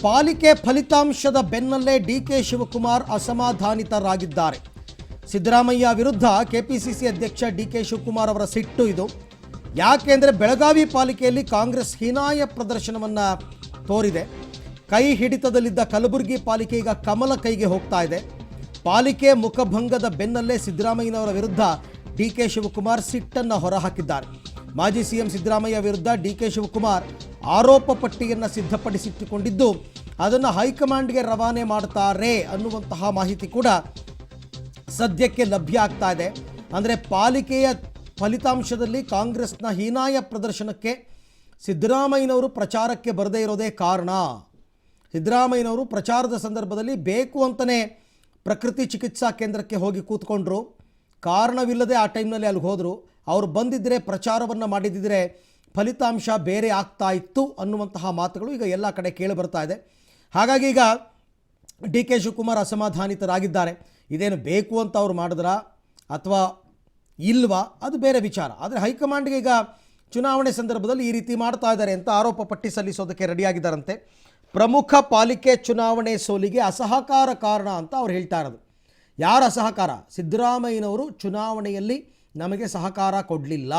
ಪಾಲಿಕೆ ಫಲಿತಾಂಶದ ಬೆನ್ನಲ್ಲೇ ಡಿಕೆ ಶಿವಕುಮಾರ್ ಅಸಮಾಧಾನಿತರಾಗಿದ್ದಾರೆ. ಸಿದ್ದರಾಮಯ್ಯ ವಿರುದ್ಧ ಕೆಪಿಸಿಸಿ ಅಧ್ಯಕ್ಷ ಡಿಕೆ ಶಿವಕುಮಾರ್ ಅವರ ಸಿಟ್ಟು ಇದು. ಯಾಕೆಂದರೆ ಬೆಳಗಾವಿ ಪಾಲಿಕೆಯಲ್ಲಿ ಕಾಂಗ್ರೆಸ್ ಹೀನಾಯ ಪ್ರದರ್ಶನವನ್ನು ತೋರಿದೆ. ಕೈ ಹಿಡಿತದಲ್ಲಿದ್ದ ಕಲಬುರಗಿ ಪಾಲಿಕೆ ಈಗ ಕಮಲ ಕೈಗೆ ಹೋಗ್ತಾ ಇದೆ. ಪಾಲಿಕೆ ಮುಖಭಂಗದ ಬೆನ್ನಲ್ಲೇ ಸಿದ್ದರಾಮಯ್ಯನವರ ವಿರುದ್ಧ ಡಿಕೆ ಶಿವಕುಮಾರ್ ಸಿಟ್ಟನ್ನು ಹೊರಹಾಕಿದ್ದಾರೆ. ಮಾಜಿ ಸಿಎಂ ಸಿದ್ದರಾಮಯ್ಯ ವಿರುದ್ಧ ಡಿಕೆ ಶಿವಕುಮಾರ್ ಆರೋಪ ಪಟ್ಟಿಯನ್ನು ಸಿದ್ಧಪಡಿಸಿಟ್ಟುಕೊಂಡಿದ್ದು ಅದನ್ನು ಹೈಕಮಾಂಡ್ಗೆ ರವಾನೆ ಮಾಡ್ತಾರೆ ಅನ್ನುವಂತಹ ಮಾಹಿತಿ ಕೂಡ ಸದ್ಯಕ್ಕೆ ಲಭ್ಯ ಆಗ್ತಾ ಇದೆ. ಅಂದರೆ ಪಾಲಿಕೆಯ ಫಲಿತಾಂಶದಲ್ಲಿ ಕಾಂಗ್ರೆಸ್ನ ಹೀನಾಯ ಪ್ರದರ್ಶನಕ್ಕೆ ಸಿದ್ದರಾಮಯ್ಯನವರು ಪ್ರಚಾರಕ್ಕೆ ಬರದೇ ಇರೋದೇ ಕಾರಣ. ಸಿದ್ದರಾಮಯ್ಯನವರು ಪ್ರಚಾರದ ಸಂದರ್ಭದಲ್ಲಿ ಬೇಕು ಅಂತಲೇ ಪ್ರಕೃತಿ ಚಿಕಿತ್ಸಾ ಕೇಂದ್ರಕ್ಕೆ ಹೋಗಿ ಕೂತ್ಕೊಂಡ್ರು. ಕಾರಣವಿಲ್ಲದೆ ಆ ಟೈಮ್ನಲ್ಲಿ ಅಲ್ಲಿಗೆ ಹೋದರು. ಅವರು ಬಂದಿದ್ದರೆ ಪ್ರಚಾರವನ್ನು ಮಾಡಿದ್ದಿದ್ರೆ ಫಲಿತಾಂಶ ಬೇರೆ ಆಗ್ತಾ ಇತ್ತು ಅನ್ನುವಂತಹ ಮಾತುಗಳು ಈಗ ಎಲ್ಲ ಕಡೆ ಕೇಳಿ ಬರ್ತಾ ಇದೆ. ಹಾಗಾಗಿ ಈಗ ಡಿ ಕೆ ಶಿವಕುಮಾರ್ ಅಸಮಾಧಾನಿತರಾಗಿದ್ದಾರೆ. ಇದೇನು ಬೇಕು ಅಂತ ಅವ್ರು ಮಾಡಿದ್ರಾ ಅಥವಾ ಇಲ್ವಾ ಅದು ಬೇರೆ ವಿಚಾರ. ಆದರೆ ಹೈಕಮಾಂಡ್ಗೆ ಈಗ ಚುನಾವಣೆ ಸಂದರ್ಭದಲ್ಲಿ ಈ ರೀತಿ ಮಾಡ್ತಾ ಇದ್ದಾರೆ ಅಂತ ಆರೋಪ ಪಟ್ಟಿ ಸಲ್ಲಿಸೋದಕ್ಕೆ ರೆಡಿಯಾಗಿದ್ದಾರಂತೆ. ಪ್ರಮುಖ ಪಾಲಿಕೆ ಚುನಾವಣೆ ಸೋಲಿಗೆ ಅಸಹಕಾರ ಕಾರಣ ಅಂತ ಅವ್ರು ಹೇಳ್ತಾ ಇರೋದು. ಯಾರ ಅಸಹಕಾರ? ಸಿದ್ದರಾಮಯ್ಯನವರು ಚುನಾವಣೆಯಲ್ಲಿ ನಮಗೆ ಸಹಕಾರ ಕೊಡಲಿಲ್ಲ,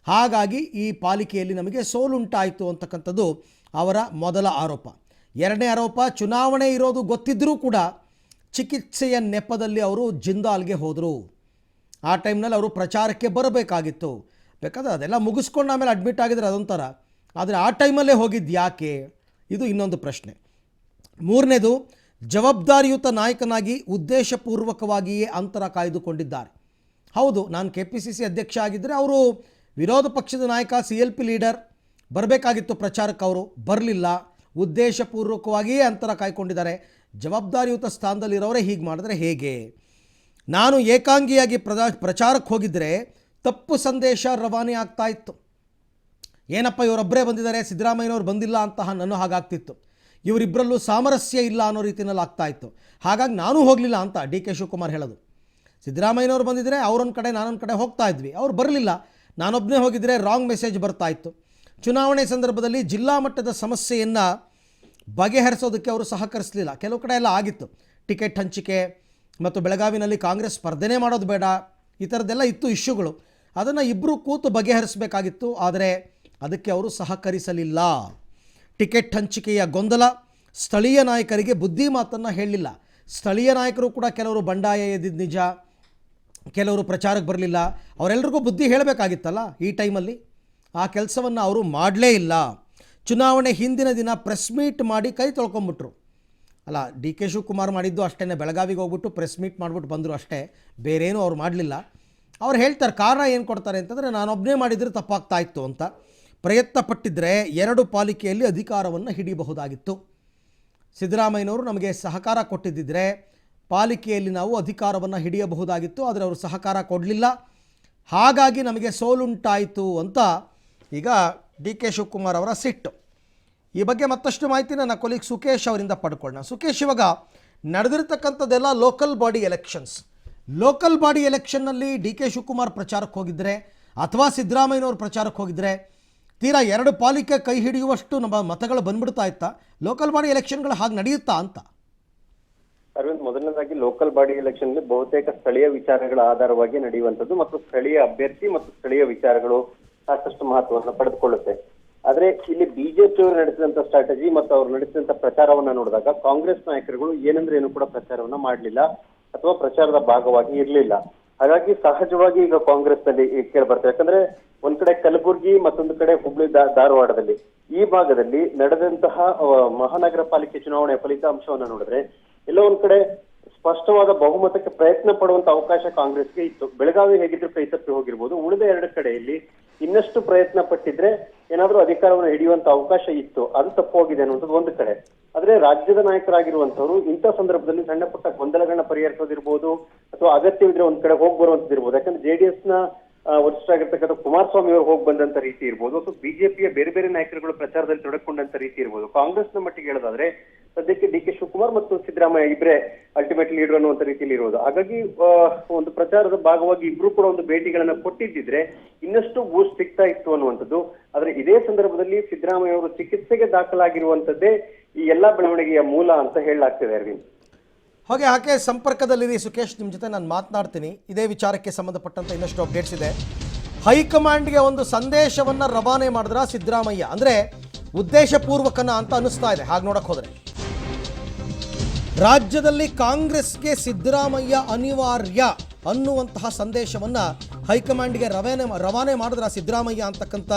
ಹಾಗಾಗಿ ಈ ಪಾಲಿಕೆಯಲ್ಲಿ ನಮಗೆ ಸೋಲುಂಟಾಯಿತು ಅಂತಕ್ಕಂಥದ್ದು ಅವರ ಮೊದಲ ಆರೋಪ. ಎರಡನೇ ಆರೋಪ, ಚುನಾವಣೆ ಇರೋದು ಗೊತ್ತಿದ್ದರೂ ಕೂಡ ಚಿಕಿತ್ಸೆಯ ನೆಪದಲ್ಲಿ ಅವರು ಜಿಂದಾಲ್ಗೆ ಹೋದರು. ಆ ಟೈಮ್ನಲ್ಲಿ ಅವರು ಪ್ರಚಾರಕ್ಕೆ ಬರಬೇಕಾಗಿತ್ತು. ಬೇಕಾದ್ರೆ ಅದೆಲ್ಲ ಮುಗಿಸ್ಕೊಂಡು ಆಮೇಲೆ ಅಡ್ಮಿಟ್ ಆಗಿದ್ರೆ ಅದೊಂಥರ, ಆದರೆ ಆ ಟೈಮಲ್ಲೇ ಹೋಗಿದ್ದು ಯಾಕೆ? ಇದು ಇನ್ನೊಂದು ಪ್ರಶ್ನೆ. ಮೂರನೇದು, ಜವಾಬ್ದಾರಿಯುತ ನಾಯಕನಾಗಿ ಉದ್ದೇಶಪೂರ್ವಕವಾಗಿಯೇ ಅಂತರ ಕಾಯ್ದುಕೊಂಡಿದ್ದಾರೆ. ಹೌದು, ನಾನು ಕೆಪಿಸಿಸಿ ಅಧ್ಯಕ್ಷ ಆಗಿದ್ದರೆ ಅವರು ವಿರೋಧ ಪಕ್ಷದ ನಾಯಕ CLP ಲೀಡರ್ ಬರಬೇಕಾಗಿತ್ತು ಪ್ರಚಾರಕ್ಕೆ, ಅವರು ಬರಲಿಲ್ಲ. ಉದ್ದೇಶಪೂರ್ವಕವಾಗಿಯೇ ಅಂತರ ಕಾಯ್ಕೊಂಡಿದ್ದಾರೆ. ಜವಾಬ್ದಾರಿಯುತ ಸ್ಥಾನದಲ್ಲಿರೋರೇ ಹೀಗೆ ಮಾಡಿದ್ರೆ ಹೇಗೆ? ನಾನು ಏಕಾಂಗಿಯಾಗಿ ಪ್ರಚಾರಕ್ಕೆ ಹೋಗಿದ್ದರೆ ತಪ್ಪು ಸಂದೇಶ ರವಾನೆ ಆಗ್ತಾ ಇತ್ತು. ಏನಪ್ಪ ಇವರೊಬ್ಬರೇ ಬಂದಿದ್ದಾರೆ, ಸಿದ್ದರಾಮಯ್ಯನವರು ಬಂದಿಲ್ಲ ಅಂತಹ ನನ್ನ ಹಾಗಾಗ್ತಿತ್ತು. ಇವರಿಬ್ಬರಲ್ಲೂ ಸಾಮರಸ್ಯ ಇಲ್ಲ ಅನ್ನೋ ರೀತಿಯಲ್ಲಿ ಆಗ್ತಾ ಇತ್ತು. ಹಾಗಾಗಿ ನಾನು ಹೋಗಲಿಲ್ಲ ಅಂತ ಡಿ ಕೆ ಶಿವಕುಮಾರ್ ಹೇಳೋದು. ಸಿದ್ದರಾಮಯ್ಯನವರು ಬಂದಿದ್ದರೆ ಅವರೊಂದು ಕಡೆ ನಾನೊಂದು ಕಡೆ ಹೋಗ್ತಾ ಇದ್ವಿ, ಅವ್ರು ಬರಲಿಲ್ಲ, ನಾನೊಬ್ಬನೇ ಹೋಗಿದ್ದರೆ ರಾಂಗ್ ಮೆಸೇಜ್ ಬರ್ತಾ ಇತ್ತು. ಚುನಾವಣೆ ಸಂದರ್ಭದಲ್ಲಿ ಜಿಲ್ಲಾ ಮಟ್ಟದ ಸಮಸ್ಯೆಯನ್ನು ಬಗೆಹರಿಸೋದಕ್ಕೆ ಅವರು ಸಹಕರಿಸಲಿಲ್ಲ. ಕೆಲವು ಕಡೆ ಎಲ್ಲ ಆಗಿತ್ತು, ಟಿಕೆಟ್ ಹಂಚಿಕೆ ಮತ್ತು ಬೆಳಗಾವಿನಲ್ಲಿ ಕಾಂಗ್ರೆಸ್ ಸ್ಪರ್ಧೆನೇ ಮಾಡೋದು ಬೇಡ, ಈ ಥರದ್ದೆಲ್ಲ ಇತ್ತು ಇಶ್ಯೂಗಳು. ಅದನ್ನು ಇಬ್ಬರು ಕೂತು ಬಗೆಹರಿಸಬೇಕಾಗಿತ್ತು, ಆದರೆ ಅದಕ್ಕೆ ಅವರು ಸಹಕರಿಸಲಿಲ್ಲ. ಟಿಕೆಟ್ ಹಂಚಿಕೆಯ ಗೊಂದಲ, ಸ್ಥಳೀಯ ನಾಯಕರಿಗೆ ಬುದ್ಧಿ ಮಾತನ್ನು ಹೇಳಲಿಲ್ಲ. ಸ್ಥಳೀಯ ನಾಯಕರು ಕೂಡ ಕೆಲವರು ಬಂಡಾಯ ಎದ್ದಿದ್ದು ನಿಜ, ಕೆಲವರು ಪ್ರಚಾರಕ್ಕೆ ಬರಲಿಲ್ಲ. ಅವರೆಲ್ಲರಿಗೂ ಬುದ್ಧಿ ಹೇಳಬೇಕಾಗಿತ್ತಲ್ಲ ಈ ಟೈಮಲ್ಲಿ. ಆ ಕೆಲಸವನ್ನು ಅವರು ಮಾಡಲೇ ಇಲ್ಲ. ಚುನಾವಣೆ ಹಿಂದಿನ ದಿನ ಪ್ರೆಸ್ ಮೀಟ್ ಮಾಡಿ ಕೈ ತೊಳ್ಕೊಂಬಿಟ್ರು. ಅಲ್ಲ, ಡಿ ಕೆ ಶಿವಕುಮಾರ್ ಮಾಡಿದ್ದು ಅಷ್ಟೇ, ಬೆಳಗಾವಿಗೆ ಹೋಗ್ಬಿಟ್ಟು ಪ್ರೆಸ್ ಮೀಟ್ ಮಾಡಿಬಿಟ್ಟು ಬಂದರು ಅಷ್ಟೇ, ಬೇರೇನೂ ಅವ್ರು ಮಾಡಲಿಲ್ಲ. ಅವ್ರು ಹೇಳ್ತಾರೆ, ಕಾರಣ ಏನು ಕೊಡ್ತಾರೆ ಅಂತಂದರೆ ನಾನೊಬ್ಬನೇ ಮಾಡಿದರೆ ತಪ್ಪಾಗ್ತಾ ಇತ್ತು ಅಂತ. ಪ್ರಯತ್ನ ಪಟ್ಟಿದ್ದರೆ 2 ಪಾಲಿಕೆಯಲ್ಲಿ ಅಧಿಕಾರವನ್ನು ಹಿಡಿಯಬಹುದಾಗಿತ್ತು. ಸಿದ್ದರಾಮಯ್ಯನವರು ನಮಗೆ ಸಹಕಾರ ಕೊಟ್ಟಿದ್ದರೆ ಪಾಲಿಕೆಯಲ್ಲಿ ನಾವು ಅಧಿಕಾರವನ್ನು ಹಿಡಿಯಬಹುದಾಗಿತ್ತು, ಆದರೆ ಅವರು ಸಹಕಾರ ಕೊಡಲಿಲ್ಲ, ಹಾಗಾಗಿ ನಮಗೆ ಸೋಲುಂಟಾಯಿತು ಅಂತ ಈಗ ಡಿ ಕೆ ಶಿವಕುಮಾರ್ ಅವರ ಸಿಟ್ಟು. ಈ ಬಗ್ಗೆ ಮತ್ತಷ್ಟು ಮಾಹಿತಿ ನನ್ನ ಕೊಲೀಗ್ ಸುಕೇಶ್ ಅವರಿಂದ ಪಡ್ಕೊಳ್ಳೋಣ. ಸುಕೇಶ್, ಇವಾಗ ನಡೆದಿರ್ತಕ್ಕಂಥದ್ದೆಲ್ಲ local body elections. Local body ಎಲೆಕ್ಷನ್ನಲ್ಲಿ ಡಿ ಕೆ ಶಿವಕುಮಾರ್ ಪ್ರಚಾರಕ್ಕೆ ಹೋಗಿದ್ದರೆ ಅಥವಾ ಸಿದ್ದರಾಮಯ್ಯನವರು ಪ್ರಚಾರಕ್ಕೆ ಹೋಗಿದ್ದರೆ ತೀರಾ 2 ಪಾಲಿಕೆ ಕೈ ಹಿಡಿಯುವಷ್ಟು ನಮ್ಮ ಮತಗಳು ಬಂದ್ಬಿಡ್ತಾ ಇತ್ತಾ? ಲೋಕಲ್ ಬಾಡಿ ಎಲೆಕ್ಷನ್ಗಳು ಹಾಗೆ ನಡೆಯುತ್ತಾ ಅಂತ? ಅರವಿಂದ್, ಮೊದಲನೇದಾಗಿ ಲೋಕಲ್ ಬಾಡಿ ಎಲೆಕ್ಷನ್ ಬಹುತೇಕ ಸ್ಥಳೀಯ ವಿಚಾರಗಳ ಆಧಾರವಾಗಿ ನಡೆಯುವಂತದ್ದು ಮತ್ತು ಸ್ಥಳೀಯ ಅಭ್ಯರ್ಥಿ ಮತ್ತು ಸ್ಥಳೀಯ ವಿಚಾರಗಳು ಸಾಕಷ್ಟು ಮಹತ್ವವನ್ನು ಪಡೆದುಕೊಳ್ಳುತ್ತೆ. ಆದ್ರೆ ಇಲ್ಲಿ ಬಿಜೆಪಿ ಅವರು ನಡೆಸಿದಂತ ಸ್ಟ್ರಾಟಜಿ ಮತ್ತು ಅವರು ನಡೆಸಿದಂತ ಪ್ರಚಾರವನ್ನ ನೋಡಿದಾಗ ಕಾಂಗ್ರೆಸ್ ನಾಯಕರುಗಳು ಏನಂದ್ರೆ ಏನು ಕೂಡ ಪ್ರಚಾರವನ್ನ ಮಾಡಲಿಲ್ಲ ಅಥವಾ ಪ್ರಚಾರದ ಭಾಗವಾಗಿ ಇರಲಿಲ್ಲ. ಹಾಗಾಗಿ ಸಹಜವಾಗಿ ಈಗ ಕಾಂಗ್ರೆಸ್ ನಲ್ಲಿ ಕೇಳಿ ಬರ್ತದೆ. ಯಾಕಂದ್ರೆ ಒಂದ್ ಕಡೆ ಕಲಬುರಗಿ, ಮತ್ತೊಂದು ಕಡೆ ಹುಬ್ಳಿ ಧಾರವಾಡದಲ್ಲಿ ಈ ಭಾಗದಲ್ಲಿ ನಡೆದಂತಹ ಮಹಾನಗರ ಪಾಲಿಕೆ ಚುನಾವಣೆಯ ಫಲಿತಾಂಶವನ್ನ ನೋಡಿದ್ರೆ ಎಲ್ಲೋ ಒಂದ್ ಕಡೆ ಸ್ಪಷ್ಟವಾದ ಬಹುಮತಕ್ಕೆ ಪ್ರಯತ್ನ ಪಡುವಂತ ಅವಕಾಶ ಕಾಂಗ್ರೆಸ್ಗೆ ಇತ್ತು. ಬೆಳಗಾವಿ ಹೇಗಿದ್ರು ಕೈ ತಪ್ಪಿ ಹೋಗಿರ್ಬೋದು, ಉಳಿದ 2 ಕಡೆಯಲ್ಲಿ ಇನ್ನಷ್ಟು ಪ್ರಯತ್ನ ಪಟ್ಟಿದ್ರೆ ಏನಾದ್ರೂ ಅಧಿಕಾರವನ್ನು ಹಿಡಿಯುವಂತ ಅವಕಾಶ ಇತ್ತು. ಅದು ತಪ್ಪು ಹೋಗಿದೆ ಅನ್ನುವಂಥದ್ದು ಒಂದು ಕಡೆ. ಆದ್ರೆ ರಾಜ್ಯದ ನಾಯಕರಾಗಿರುವಂತವ್ರು ಇಂಥ ಸಂದರ್ಭದಲ್ಲಿ ಸಣ್ಣ ಪುಟ್ಟ ಗೊಂದಲಗಳನ್ನ ಪರಿಹರಿಸೋದಿರ್ಬೋದು ಅಥವಾ ಅಗತ್ಯವಿದ್ರೆ ಒಂದ್ ಕಡೆ ಹೋಗಿ ಬರುವಂತದಿರ್ಬೋದು. ಯಾಕಂದ್ರೆ JDS ನ ವರಿಷ್ಠರಾಗಿರ್ತಕ್ಕಂಥ ಕುಮಾರಸ್ವಾಮಿ ಅವರು ಹೋಗಿ ಬಂದಂತ ರೀತಿ ಇರ್ಬೋದು, ಅಥವಾ ಬಿಜೆಪಿಯ ಬೇರೆ ಬೇರೆ ನಾಯಕರುಗಳು ಪ್ರಚಾರದಲ್ಲಿ ತೊಡಕೊಂಡಂತ ರೀತಿ ಇರ್ಬೋದು. ಕಾಂಗ್ರೆಸ್ನ ಮಟ್ಟಿಗೆ ಹೇಳೋದಾದ್ರೆ ಸದ್ಯಕ್ಕೆ ಡಿ ಕೆ ಶಿವಕುಮಾರ್ ಮತ್ತು ಸಿದ್ದರಾಮಯ್ಯ ಇಬ್ಬರೇ ಅಲ್ಟಿಮೇಟ್ ಲೀಡರ್ ಅನ್ನುವಂತ ರೀತಿಯಲ್ಲಿ ಇರೋದು. ಹಾಗಾಗಿ ಒಂದು ಪ್ರಚಾರದ ಭಾಗವಾಗಿ ಇಬ್ರು ಕೂಡ ಒಂದು ಭೇಟಿಗಳನ್ನ ಕೊಟ್ಟಿದ್ದಿದ್ರೆ ಇನ್ನಷ್ಟು ಬೂಸ್ಟ್ ಸಿಗ್ತಾ ಇತ್ತು ಅನ್ನುವಂಥದ್ದು. ಆದ್ರೆ ಇದೇ ಸಂದರ್ಭದಲ್ಲಿ ಸಿದ್ದರಾಮಯ್ಯ ಅವರು ಚಿಕಿತ್ಸೆಗೆ ದಾಖಲಾಗಿರುವಂತದ್ದೇ ಈ ಎಲ್ಲಾ ಬೆಳವಣಿಗೆಯ ಮೂಲ ಅಂತ ಹೇಳಲಾಗ್ತಿದೆ ಅರವಿಂದ್. ಹಾಗೆ ಸಂಪರ್ಕದಲ್ಲಿರಿ ಸುಖೇಶ್, ನಿಮ್ಮ ಜೊತೆ ನಾನು ಮಾತನಾಡ್ತೀನಿ. ಇದೇ ವಿಚಾರಕ್ಕೆ ಸಂಬಂಧಪಟ್ಟಂತೆ ಇನ್ನಷ್ಟು ಅಪ್ಡೇಟ್ಸ್ ಇದೆ. ಹೈಕಮಾಂಡ್ಗೆ ಒಂದು ಸಂದೇಶವನ್ನು ರವಾನೆ ಮಾಡಿದ್ರ ಸಿದ್ದರಾಮಯ್ಯ, ಅಂದರೆ ಉದ್ದೇಶಪೂರ್ವಕನ ಅಂತ ಅನ್ನಿಸ್ತಾ ಇದೆ ಹಾಗೆ ನೋಡಕ್ಕೆ ಹೋದರೆ. ರಾಜ್ಯದಲ್ಲಿ ಕಾಂಗ್ರೆಸ್ಗೆ ಸಿದ್ದರಾಮಯ್ಯ ಅನಿವಾರ್ಯ ಅನ್ನುವಂತಹ ಸಂದೇಶವನ್ನು ಹೈಕಮಾಂಡ್ಗೆ ರವಾನೆ ಮಾಡಿದ್ರ ಸಿದ್ದರಾಮಯ್ಯ ಅಂತಕ್ಕಂಥ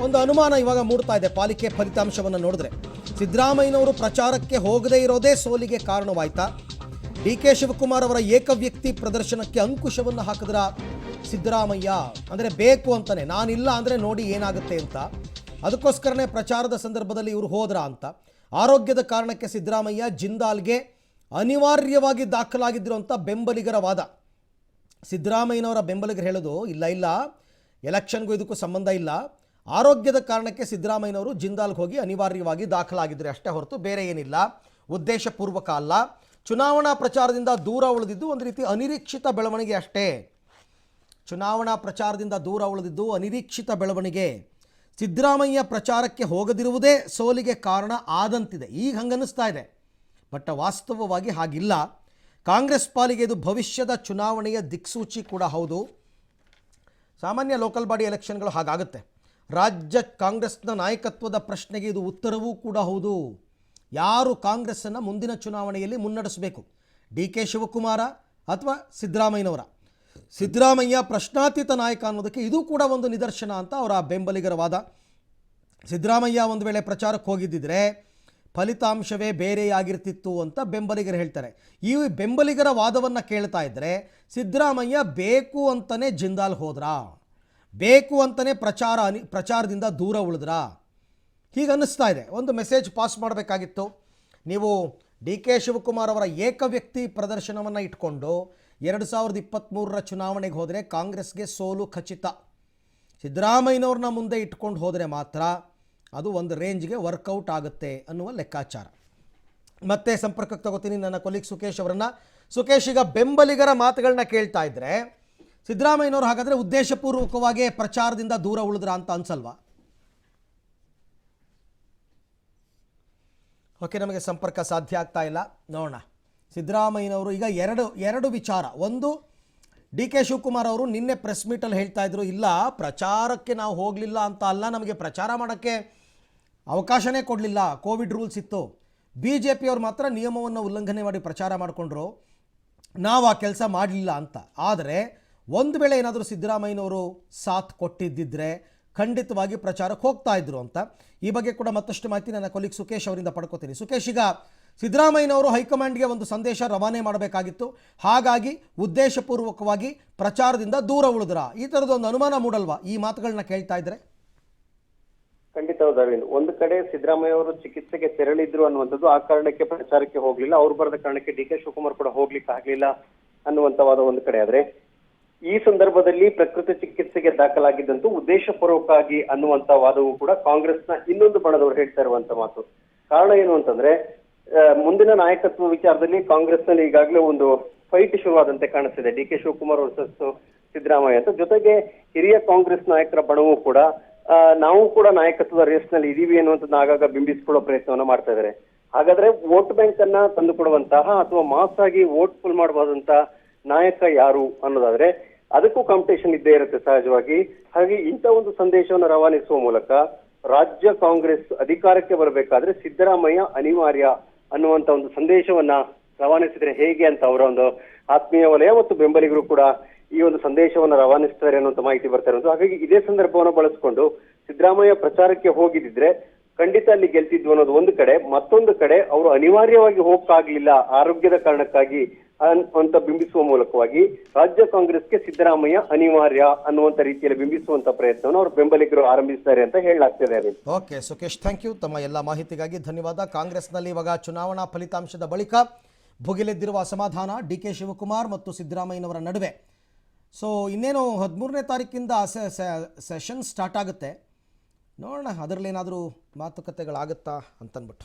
ಒಂದು ಅನುಮಾನ ಇವಾಗ ಮೂಡ್ತಾ ಇದೆ. ಪಾಲಿಕೆ ಫಲಿತಾಂಶವನ್ನು ನೋಡಿದ್ರೆ ಸಿದ್ದರಾಮಯ್ಯನವರು ಪ್ರಚಾರಕ್ಕೆ ಹೋಗದೇ ಇರೋದೇ ಸೋಲಿಗೆ ಕಾರಣವಾಯ್ತಾ? ಡಿ ಕೆ ಶಿವಕುಮಾರ್ ಅವರ ಏಕವ್ಯಕ್ತಿ ಪ್ರದರ್ಶನಕ್ಕೆ ಅಂಕುಶವನ್ನು ಹಾಕಿದ್ರ ಸಿದ್ದರಾಮಯ್ಯ, ಅಂದರೆ ಬೇಕು ಅಂತಾನೆ, ನಾನಿಲ್ಲ ಅಂದರೆ ನೋಡಿ ಏನಾಗುತ್ತೆ ಅಂತ, ಅದಕ್ಕೋಸ್ಕರನೇ ಪ್ರಚಾರದ ಸಂದರ್ಭದಲ್ಲಿ ಇವರು ಹೋದ್ರ ಅಂತ. ಆರೋಗ್ಯದ ಕಾರಣಕ್ಕೆ ಸಿದ್ದರಾಮಯ್ಯ ಜಿಂದಾಲ್ಗೆ ಅನಿವಾರ್ಯವಾಗಿ ದಾಖಲಾಗಿದ್ರು ಅಂತ ಬೆಂಬಲಿಗರ ವಾದ. ಸಿದ್ದರಾಮಯ್ಯನವರ ಬೆಂಬಲಿಗರು ಹೇಳೋದು ಇಲ್ಲ ಎಲೆಕ್ಷನ್ಗೂ ಇದಕ್ಕೂ ಸಂಬಂಧ ಇಲ್ಲ, ಆರೋಗ್ಯದ ಕಾರಣಕ್ಕೆ ಸಿದ್ದರಾಮಯ್ಯನವರು ಜಿಂದಾಲ್ಗೆ ಹೋಗಿ ಅನಿವಾರ್ಯವಾಗಿ ದಾಖಲಾಗಿದ್ದರೆ ಅಷ್ಟೇ ಹೊರತು ಬೇರೆ ಏನಿಲ್ಲ, ಉದ್ದೇಶಪೂರ್ವಕ ಅಲ್ಲ. ಚುನಾವಣಾ ಪ್ರಚಾರದಿಂದ ದೂರ ಉಳಿದಿದ್ದು ಒಂದು ರೀತಿ ಅನಿರೀಕ್ಷಿತ ಬೆಳವಣಿಗೆ ಅಷ್ಟೇ. ಚುನಾವಣಾ ಪ್ರಚಾರದಿಂದ ದೂರ ಉಳಿದಿದ್ದು ಅನಿರೀಕ್ಷಿತ ಬೆಳವಣಿಗೆ. ಸಿದ್ದರಾಮಯ್ಯ ಪ್ರಚಾರಕ್ಕೆ ಹೋಗದಿರುವುದೇ ಸೋಲಿಗೆ ಕಾರಣ ಆದಂತಿದೆ, ಈಗ ಹಂಗನ್ನಿಸ್ತಾ ಇದೆ. ಬಟ್ ವಾಸ್ತವವಾಗಿ ಹಾಗಿಲ್ಲ. ಕಾಂಗ್ರೆಸ್ ಪಾಲಿಗೆ ಇದು ಭವಿಷ್ಯದ ಚುನಾವಣೆಯ ದಿಕ್ಸೂಚಿ ಕೂಡ ಹೌದು. ಸಾಮಾನ್ಯ ಲೋಕಲ್ ಬಾಡಿ ಎಲೆಕ್ಷನ್ಗಳು ಹಾಗಾಗುತ್ತೆ. ರಾಜ್ಯ ಕಾಂಗ್ರೆಸ್ನ ನಾಯಕತ್ವದ ಪ್ರಶ್ನೆಗೆ ಇದು ಉತ್ತರವೂ ಕೂಡ ಹೌದು. ಯಾರು ಕಾಂಗ್ರೆಸ್ಸನ್ನು ಮುಂದಿನ ಚುನಾವಣೆಯಲ್ಲಿ ಮುನ್ನಡೆಸಬೇಕು, ಡಿ ಕೆ ಶಿವಕುಮಾರ ಅಥವಾ ಸಿದ್ದರಾಮಯ್ಯನವರ? ಸಿದ್ದರಾಮಯ್ಯ ಪ್ರಶ್ನಾತೀತ ನಾಯಕ ಅನ್ನೋದಕ್ಕೆ ಇದು ಕೂಡ ಒಂದು ನಿದರ್ಶನ ಅಂತ ಅವರ ಬೆಂಬಲಿಗರ ವಾದ. ಸಿದ್ದರಾಮಯ್ಯ ಒಂದು ವೇಳೆ ಪ್ರಚಾರಕ್ಕೆ ಹೋಗಿದ್ದಿದ್ರೆ ಫಲಿತಾಂಶವೇ ಬೇರೆಯಾಗಿರ್ತಿತ್ತು ಅಂತ ಬೆಂಬಲಿಗರು ಹೇಳ್ತಾರೆ. ಈ ಬೆಂಬಲಿಗರ ವಾದವನ್ನು ಕೇಳ್ತಾ ಇದ್ದರೆ ಸಿದ್ದರಾಮಯ್ಯ ಬೇಕು ಅಂತಲೇ ಜಿಂದಾಲ್ ಹೋದ್ರಾ, ಬೇಕು ಅಂತಲೇ ಪ್ರಚಾರದಿಂದ ದೂರ ಉಳಿದ್ರಾ, ಹೀಗೆ ಅನ್ನಿಸ್ತಾ ಇದೆ. ಒಂದು ಮೆಸೇಜ್ ಪಾಸ್ ಮಾಡಬೇಕಾಗಿತ್ತು. ನೀವು ಡಿ ಕೆ ಶಿವಕುಮಾರ್ ಅವರ ಏಕವ್ಯಕ್ತಿ ಪ್ರದರ್ಶನವನ್ನು ಇಟ್ಕೊಂಡು 2023 ಚುನಾವಣೆಗೆ ಹೋದರೆ ಕಾಂಗ್ರೆಸ್ಗೆ ಸೋಲು ಖಚಿತ. ಸಿದ್ದರಾಮಯ್ಯನವ್ರನ್ನ ಮುಂದೆ ಇಟ್ಕೊಂಡು ಹೋದರೆ ಮಾತ್ರ ಅದು ಒಂದು ರೇಂಜ್ಗೆ ವರ್ಕೌಟ್ ಆಗುತ್ತೆ ಅನ್ನುವ ಲೆಕ್ಕಾಚಾರ. ಮತ್ತೆ ಸಂಪರ್ಕಕ್ಕೆ ತಗೋತೀನಿ ನನ್ನ ಕೊಲೀಗ್ ಸುಖೇಶ್ ಅವರನ್ನು. ಸುಖೇಶ್, ಈಗ ಬೆಂಬಲಿಗರ ಮಾತುಗಳನ್ನ ಕೇಳ್ತಾ ಇದ್ದರೆ ಸಿದ್ದರಾಮಯ್ಯನವರು ಹಾಗಾದರೆ ಉದ್ದೇಶಪೂರ್ವಕವಾಗಿ ಪ್ರಚಾರದಿಂದ ದೂರ ಉಳಿದ್ರ ಅಂತ ಅನ್ಸಲ್ವಾ? ಓಕೆ, ನಮಗೆ ಸಂಪರ್ಕ ಸಾಧ್ಯ ಆಗ್ತಾ ಇಲ್ಲ, ನೋಡೋಣ. ಸಿದ್ದರಾಮಯ್ಯನವರು ಈಗ ಎರಡು ವಿಚಾರ. ಒಂದು, ಡಿ ಕೆ ಶಿವಕುಮಾರ್ ಅವರು ನಿನ್ನೆ ಪ್ರೆಸ್ ಮೀಟಲ್ಲಿ ಹೇಳ್ತಾ ಇದ್ರು, ಇಲ್ಲ ಪ್ರಚಾರಕ್ಕೆ ನಾವು ಹೋಗಲಿಲ್ಲ ಅಂತ ಅಲ್ಲ, ನಮಗೆ ಪ್ರಚಾರ ಮಾಡೋಕ್ಕೆ ಅವಕಾಶನೇ ಕೊಡಲಿಲ್ಲ, ಕೋವಿಡ್ ರೂಲ್ಸ್ ಇತ್ತು. BJP ಅವರು ಮಾತ್ರ ನಿಯಮವನ್ನು ಉಲ್ಲಂಘನೆ ಮಾಡಿ ಪ್ರಚಾರ ಮಾಡಿಕೊಂಡ್ರು, ನಾವು ಆ ಕೆಲಸ ಮಾಡಲಿಲ್ಲ ಅಂತ. ಆದರೆ ಒಂದು ವೇಳೆ ಏನಾದರೂ ಸಿದ್ದರಾಮಯ್ಯನವರು ಸಾಥ್ ಕೊಟ್ಟಿದ್ದಿದ್ರೆ ಖಂಡಿತವಾಗಿ ಪ್ರಚಾರಕ್ಕೆ ಹೋಗ್ತಾ ಇದ್ರು ಅಂತ. ಈ ಬಗ್ಗೆ ಕೂಡ ಮತ್ತಷ್ಟು ಮಾಹಿತಿ ನನ್ನ ಕೊಲೀಗ್ ಸುಖೇಶ್ ಅವರಿಂದ ಪಡ್ಕೋತೀನಿ. ಸುಖೇಶ್, ಈಗ ಸಿದ್ದರಾಮಯ್ಯನವರು ಹೈಕಮಾಂಡ್ಗೆ ಒಂದು ಸಂದೇಶ ರವಾನೆ ಮಾಡಬೇಕಾಗಿತ್ತು, ಹಾಗಾಗಿ ಉದ್ದೇಶಪೂರ್ವಕವಾಗಿ ಪ್ರಚಾರದಿಂದ ದೂರ ಉಳಿದ್ರ, ಈ ಥರದೊಂದು ಅನುಮಾನ ಮೂಡಲ್ವಾ ಈ ಮಾತುಗಳನ್ನ ಕೇಳ್ತಾ ಇದ್ರೆ? ಖಂಡಿತ ಹೌದು ಅರವಿಂದ್. ಒಂದು ಕಡೆ ಸಿದ್ದರಾಮಯ್ಯ ಅವರು ಚಿಕಿತ್ಸೆಗೆ ತೆರಳಿದ್ರು ಅನ್ನುವಂಥದ್ದು, ಆ ಕಾರಣಕ್ಕೆ ಪ್ರಚಾರಕ್ಕೆ ಹೋಗ್ಲಿಲ್ಲ, ಅವ್ರು ಬರದ ಕಾರಣಕ್ಕೆ ಡಿ ಕೆ ಶಿವಕುಮಾರ್ ಕೂಡ ಹೋಗ್ಲಿಕ್ಕೆ ಆಗ್ಲಿಲ್ಲ ಅನ್ನುವಂತ ವಾದ ಒಂದು ಕಡೆ. ಆದ್ರೆ ಈ ಸಂದರ್ಭದಲ್ಲಿ ಪ್ರಕೃತಿ ಚಿಕಿತ್ಸೆಗೆ ದಾಖಲಾಗಿದ್ದಂತೂ ಉದ್ದೇಶಪೂರ್ವಕವಾಗಿ ಅನ್ನುವಂತ ವಾದವು ಕೂಡ ಕಾಂಗ್ರೆಸ್ನ ಇನ್ನೊಂದು ಬಣದವರು ಹೇಳ್ತಾ ಇರುವಂತ ಮಾತು. ಕಾರಣ ಏನು ಅಂತಂದ್ರೆ, ಮುಂದಿನ ನಾಯಕತ್ವ ವಿಚಾರದಲ್ಲಿ ಕಾಂಗ್ರೆಸ್ನಲ್ಲಿ ಈಗಾಗಲೇ ಒಂದು ಫೈಟ್ ಶುರುವಾದಂತೆ ಕಾಣಿಸ್ತಿದೆ, D K Shivakumar versus Siddaramaiah ಅಂತ. ಜೊತೆಗೆ ಹಿರಿಯ ಕಾಂಗ್ರೆಸ್ ನಾಯಕರ ಬಣವೂ ಕೂಡ ನಾವು ಕೂಡ ನಾಯಕತ್ವದ ರೇಸ್ ನಲ್ಲಿ ಇದೀವಿ ಅನ್ನುವಂಥದ್ದು ಆಗಾಗ ಬಿಂಬಿಸಿಕೊಳ್ಳೋ ಪ್ರಯತ್ನವನ್ನ ಮಾಡ್ತಾ ಇದ್ದಾರೆ. ಹಾಗಾದ್ರೆ ವೋಟ್ ಬ್ಯಾಂಕ್ ಅನ್ನ ತಂದುಕೊಡುವಂತಹ ಅಥವಾ ಮಾಸ್ ಆಗಿ ವೋಟ್ ಫುಲ್ ಮಾಡಬಹುದಂತ ನಾಯಕ ಯಾರು ಅನ್ನೋದಾದ್ರೆ ಅದಕ್ಕೂ ಕಾಂಪಿಟೇಷನ್ ಇದ್ದೇ ಇರುತ್ತೆ ಸಹಜವಾಗಿ. ಹಾಗೆ ಇಂಥ ಒಂದು ಸಂದೇಶವನ್ನು ರವಾನಿಸುವ ಮೂಲಕ ರಾಜ್ಯ ಕಾಂಗ್ರೆಸ್ ಅಧಿಕಾರಕ್ಕೆ ಬರಬೇಕಾದ್ರೆ ಸಿದ್ದರಾಮಯ್ಯ ಅನಿವಾರ್ಯ ಅನ್ನುವಂತ ಒಂದು ಸಂದೇಶವನ್ನ ರವಾನಿಸಿದ್ರೆ ಹೇಗೆ ಅಂತ ಅವರ ಒಂದು ಆತ್ಮೀಯ ವಲಯ ಮತ್ತು ಬೆಂಬಲಿಗರು ಕೂಡ ಈ ಒಂದು ಸಂದೇಶವನ್ನು ರವಾನಿಸ್ತಾರೆ ಅನ್ನುವಂತ ಮಾಹಿತಿ ಬರ್ತಾ ಇರೋದು. ಹಾಗಾಗಿ ಇದೇ ಸಂದರ್ಭವನ್ನು ಬಳಸಿಕೊಂಡು ಸಿದ್ದರಾಮಯ್ಯ ಪ್ರಚಾರಕ್ಕೆ ಹೋಗಿದ್ರೆ ಖಂಡಿತ ಅಲ್ಲಿ ಗೆಲ್ತಿದ್ವು ಅನ್ನೋದು ಒಂದು ಕಡೆ, ಮತ್ತೊಂದು ಕಡೆ ಅವರು ಅನಿವಾರ್ಯವಾಗಿ ಹೋಗಕ್ಕಾಗ್ಲಿಲ್ಲ ಆರೋಗ್ಯದ ಕಾರಣಕ್ಕಾಗಿ ಅಂತ ಬಿಂಬಿಸುವ ಮೂಲಕವಾಗಿ ರಾಜ್ಯ ಕಾಂಗ್ರೆಸ್ಗೆ ಸಿದ್ದರಾಮಯ್ಯ ಅನಿವಾರ್ಯ ಅನ್ನುವಂತ ರೀತಿಯಲ್ಲಿ ಬಿಂಬಿಸುವಂತ ಪ್ರಯತ್ನವನ್ನು ಅವರು ಬೆಂಬಲಿಗರು ಆರಂಭಿಸಿದ್ದಾರೆ ಅಂತ ಹೇಳಲಾಗ್ತಿದೆ. Okay Sukhesh, thank you. ತಮ್ಮ ಎಲ್ಲ ಮಾಹಿತಿಗಾಗಿ ಧನ್ಯವಾದ. ಕಾಂಗ್ರೆಸ್ನಲ್ಲಿ ಇವಾಗ ಚುನಾವಣಾ ಫಲಿತಾಂಶದ ಬಳಿಕ ಭುಗಿಲೆದ್ದಿರುವ ಅಸಮಾಧಾನ ಡಿ ಕೆ ಶಿವಕುಮಾರ್ ಮತ್ತು ಸಿದ್ದರಾಮಯ್ಯನವರ ನಡುವೆ. ಸೊ ಇನ್ನೇನು 13ನೇ ತಾರೀಕಿಂದ ಸೆಷನ್ ಸ್ಟಾರ್ಟ್ ಆಗುತ್ತೆ, ನೋಡೋಣ ಅದರಲ್ಲೇನಾದರೂ ಮಾತುಕತೆಗಳಾಗುತ್ತಾ ಅಂತನ್ಬಿಟ್ಟು.